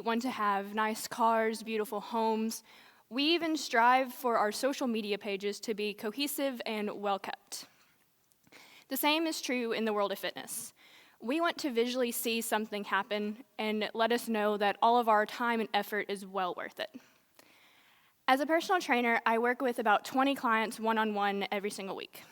want to have nice cars, beautiful homes. We even strive for our social media pages to be cohesive and well-kept. The same is true in the world of fitness. We want to visually see something happen and let us know that all of our time and effort is well worth it. As a personal trainer, I work with about 20 clients one-on-one every single week.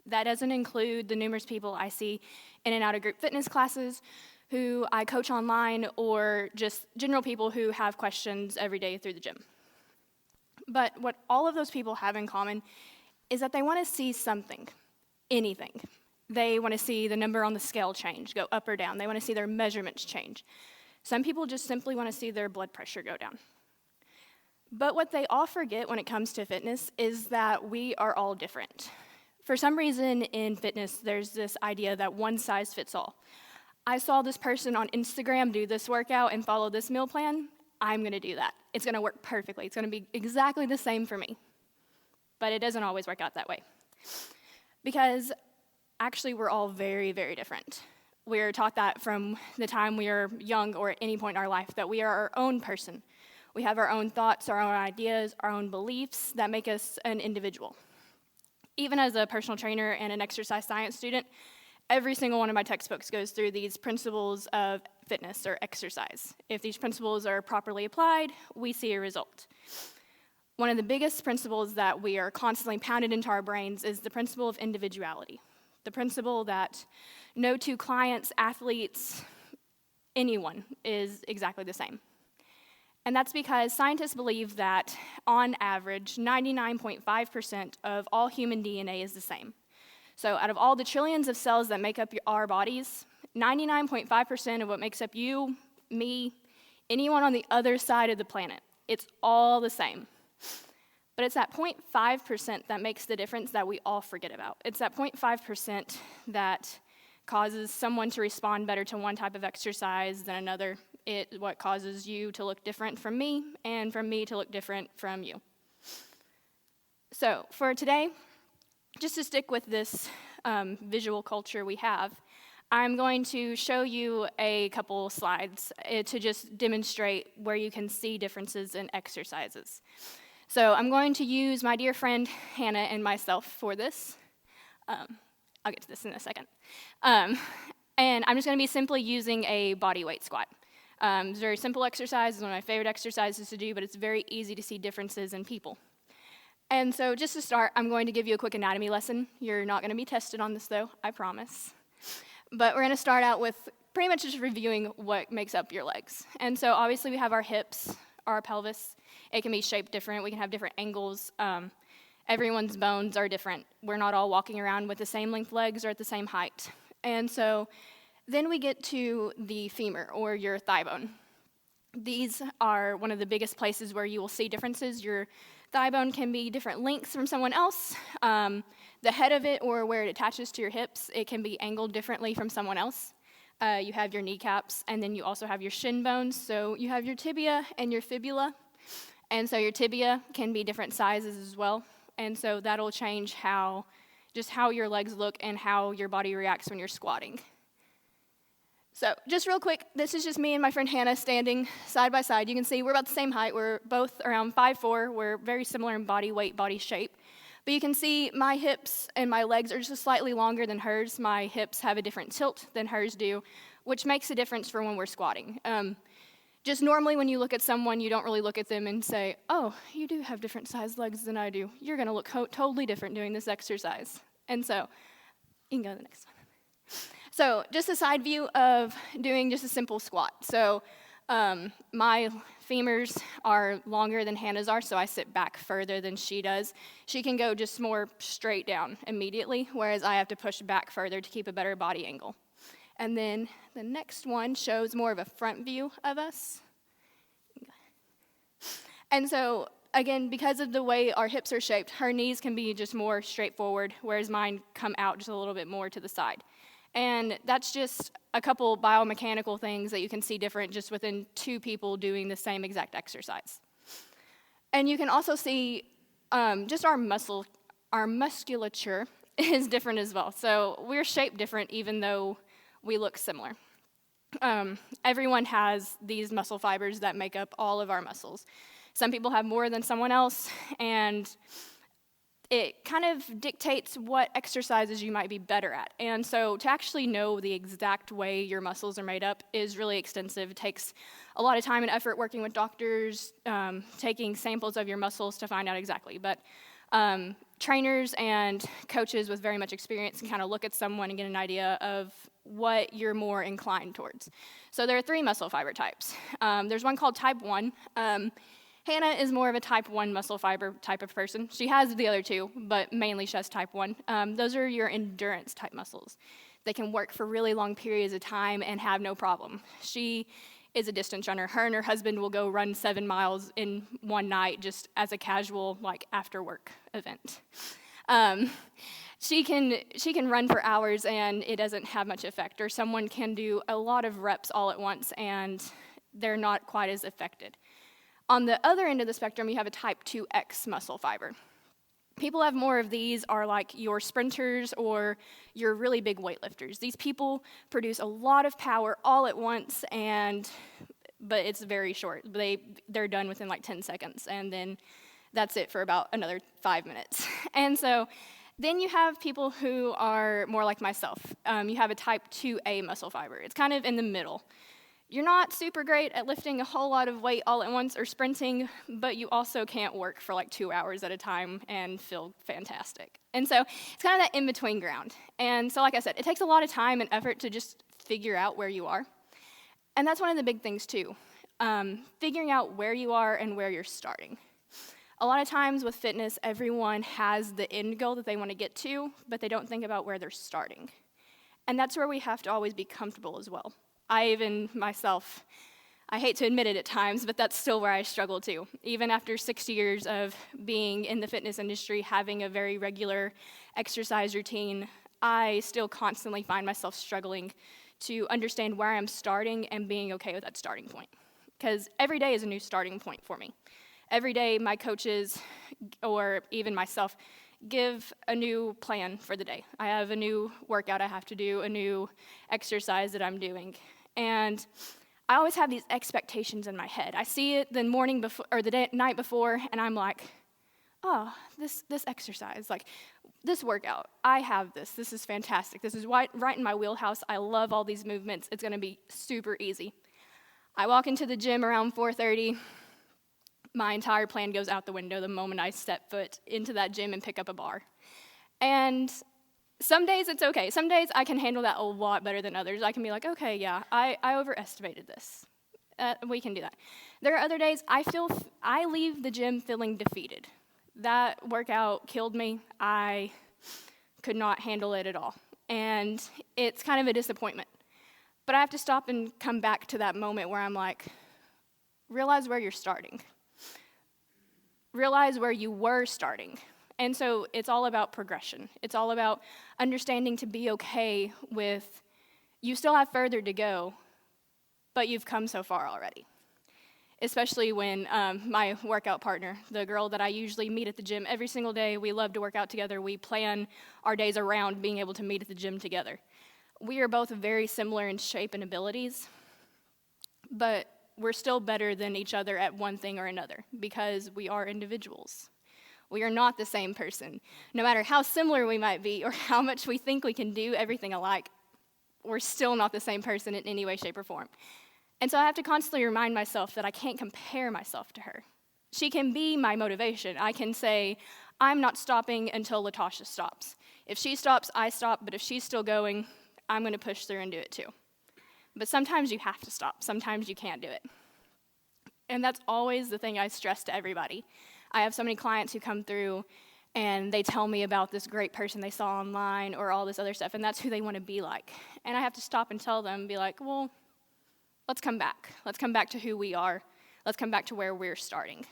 That doesn't include the numerous people I see in and out of group fitness classes, who I coach online, or just general people who have questions every day through the gym. But what all of those people have in common is that they want to see something, anything. They want to see the number on the scale change, go up or down. They want to see their measurements change. Some people just simply want to see their blood pressure go down. But what they all forget when it comes to fitness is that we are all different. For some reason in fitness, there's this idea that one size fits all. I saw this person on Instagram do this workout and follow this meal plan. I'm going to do that. It's going to work perfectly. It's going to be exactly the same for me. But it doesn't always work out that way. Because actually, we're all very, very different. We're taught that from the time we are young or at any point in our life, that we are our own person. We have our own thoughts, our own ideas, our own beliefs that make us an individual. Even as a personal trainer and an exercise science student, every single one of my textbooks goes through these principles of fitness or exercise. If these principles are properly applied, we see a result. One of the biggest principles that we are constantly pounded into our brains is the principle of individuality. The principle that no two clients, athletes, anyone is exactly the same. And that's because scientists believe that, on average, 99.5% of all human DNA is the same. So out of all the trillions of cells that make up our bodies, 99.5% of what makes up you, me, anyone on the other side of the planet, it's all the same. But it's that 0.5% that makes the difference that we all forget about. It's that 0.5% that causes someone to respond better to one type of exercise than another. It's what causes you to look different from me, and from me to look different from you. So for today, just to stick with this visual culture we have, I'm going to show you a couple slides to just demonstrate where you can see differences in exercises. So I'm going to use my dear friend Hannah and myself for this. I'll get to this in a second. And I'm just going to be simply using a bodyweight squat. It's a very simple exercise. It's one of my favorite exercises to do, but it's very easy to see differences in people. And so just to start, I'm going to give you a quick anatomy lesson. You're not going to be tested on this, though, I promise. But we're going to start out with pretty much just reviewing what makes up your legs. And so obviously we have our hips, our pelvis. It can be shaped different. We can have different angles. Everyone's bones are different. We're not all walking around with the same length legs or at the same height. And so then we get to the femur, or your thigh bone. These are one of the biggest places where you will see differences. Your thigh bone can be different lengths from someone else. The head of it, or where it attaches to your hips, it can be angled differently from someone else. You have your kneecaps, and then you also have your shin bones. So you have your tibia and your fibula. And so your tibia can be different sizes as well. And so that'll change how your legs look and how your body reacts when you're squatting. So just real quick, this is just me and my friend Hannah standing side by side. You can see we're about the same height. We're both around 5'4". We're very similar in body weight, body shape. But you can see my hips and my legs are just slightly longer than hers. My hips have a different tilt than hers do, which makes a difference for when we're squatting. Just normally when you look at someone, you don't really look at them and say, oh, you do have different sized legs than I do. You're going to look totally different doing this exercise. And so you can go to the next one. So just a side view of doing just a simple squat. So my femurs are longer than Hannah's are, so I sit back further than she does. She can go just more straight down immediately, whereas I have to push back further to keep a better body angle. And then the next one shows more of a front view of us. And so, again, because of the way our hips are shaped, her knees can be just more straightforward, whereas mine come out just a little bit more to the side. And that's just a couple biomechanical things that you can see different just within two people doing the same exact exercise. And you can also see just our musculature is different as well. So we're shaped different even though we look similar. Everyone has these muscle fibers that make up all of our muscles. Some people have more than someone else, and it kind of dictates what exercises you might be better at. And so to actually know the exact way your muscles are made up is really extensive. It takes a lot of time and effort working with doctors, taking samples of your muscles to find out exactly. But trainers and coaches with very much experience can kind of look at someone and get an idea of what you're more inclined towards. So there are 3 muscle fiber types. There's one called type 1. Hannah is more of a type 1 muscle fiber type of person. She has the other 2, but mainly she has type 1. Those are your endurance type muscles. They can work for really long periods of time and have no problem. She is a distance runner. Her and her husband will go run 7 miles in one night just as a casual, like, after work event. She can run for hours and it doesn't have much effect. Or someone can do a lot of reps all at once and they're not quite as affected. On the other end of the spectrum, you have a type 2X muscle fiber. People have more of these are like your sprinters or your really big weightlifters. These people produce a lot of power all at once, but it's very short. They're done within like 10 seconds, and then that's it for about another 5 minutes. And so then you have people who are more like myself. You have a type 2A muscle fiber. It's kind of in the middle. You're not super great at lifting a whole lot of weight all at once or sprinting, but you also can't work for like 2 hours at a time and feel fantastic. And so it's kind of that in-between ground. And so like I said, it takes a lot of time and effort to just figure out where you are. And that's one of the big things too, figuring out where you are and where you're starting. A lot of times with fitness, everyone has the end goal that they want to get to, but they don't think about where they're starting. And that's where we have to always be comfortable as well. I hate to admit it at times, but that's still where I struggle too. Even after 6 years of being in the fitness industry, having a very regular exercise routine, I still constantly find myself struggling to understand where I'm starting and being okay with that starting point. Because every day is a new starting point for me. Every day my coaches, or even myself, give a new plan for the day. I have a new workout I have to do, a new exercise that I'm doing. And I always have these expectations in my head. I see it the morning before or the night before, and I'm like, oh, this exercise, like this workout, I have this. This is fantastic. This is right in my wheelhouse. I love all these movements. It's going to be super easy. I walk into the gym around 4:30. My entire plan goes out the window the moment I step foot into that gym and pick up a bar. And some days it's okay. Some days I can handle that a lot better than others. I can be like, okay, yeah, I overestimated this. We can do that. There are other days I leave the gym feeling defeated. That workout killed me. I could not handle it at all. And it's kind of a disappointment. But I have to stop and come back to that moment where I'm like, realize where you're starting. Realize where you were starting. And so it's all about progression. It's all about understanding to be okay with you still have further to go, but you've come so far already. Especially when my workout partner, the girl that I usually meet at the gym every single day, we love to work out together. We plan our days around being able to meet at the gym together. We are both very similar in shape and abilities, but we're still better than each other at one thing or another because we are individuals. We are not the same person. No matter how similar we might be or how much we think we can do everything alike, we're still not the same person in any way, shape, or form. And so I have to constantly remind myself that I can't compare myself to her. She can be my motivation. I can say, I'm not stopping until Latasha stops. If she stops, I stop, but if she's still going, I'm going to push through and do it too. But sometimes you have to stop. Sometimes you can't do it. And that's always the thing I stress to everybody. I have so many clients who come through and they tell me about this great person they saw online or all this other stuff, and that's who they want to be like. And I have to stop and tell them, be like, well, let's come back. Let's come back to who we are. Let's come back to where we're starting.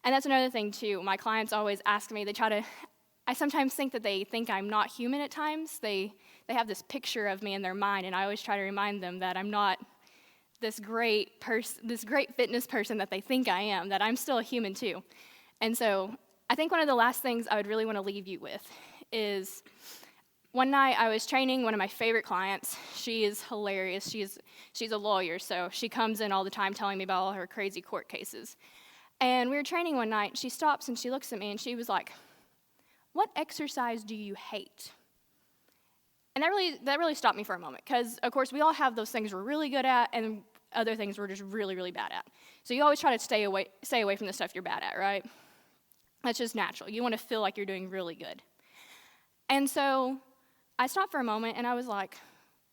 And that's another thing, too. My clients always ask me, I sometimes think that they think I'm not human at times. They have this picture of me in their mind, and I always try to remind them that I'm not this great fitness person that they think I am, that I'm still a human too. And so I think one of the last things I would really want to leave you with is One night I was training one of my favorite clients. She is hilarious. She's a lawyer, so she comes in all the time telling me about all her crazy court cases. And we were training one night, and she stops and she looks at me and she was like, "What exercise do you hate?" And that really stopped me for a moment, because of course we all have those things we're really good at and other things we're just really, really bad at. So you always try to stay away from the stuff you're bad at, right? That's just natural. You want to feel like you're doing really good. And so I stopped for a moment and I was like,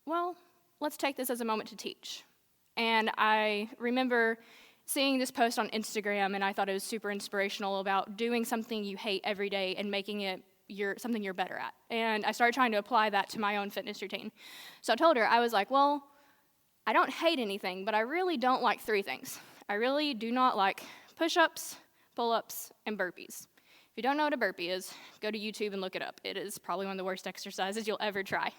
well, let's take this as a moment to teach. And I remember seeing this post on Instagram, and I thought it was super inspirational about doing something you hate every day and making it something you're better at. And I started trying to apply that to my own fitness routine. So I told her, I was like, well, I don't hate anything, but I really don't like 3 things. I really do not like push-ups, pull-ups, and burpees. If you don't know what a burpee is, go to YouTube and look it up. It is probably one of the worst exercises you'll ever try.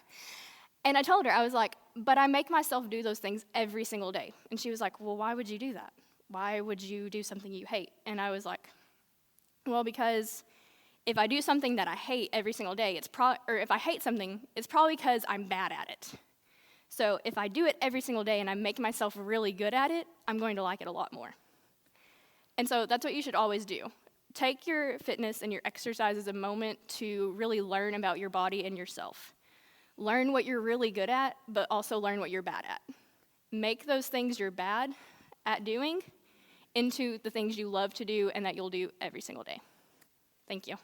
And I told her, I was like, but I make myself do those things every single day. And she was like, well, why would you do that? Why would you do something you hate? And I was like, well, because if I do something that I hate every single day, or if I hate something, it's probably because I'm bad at it. So if I do it every single day and I make myself really good at it, I'm going to like it a lot more. And so that's what you should always do. Take your fitness and your exercise as a moment to really learn about your body and yourself. Learn what you're really good at, but also learn what you're bad at. Make those things you're bad at doing into the things you love to do and that you'll do every single day. Thank you.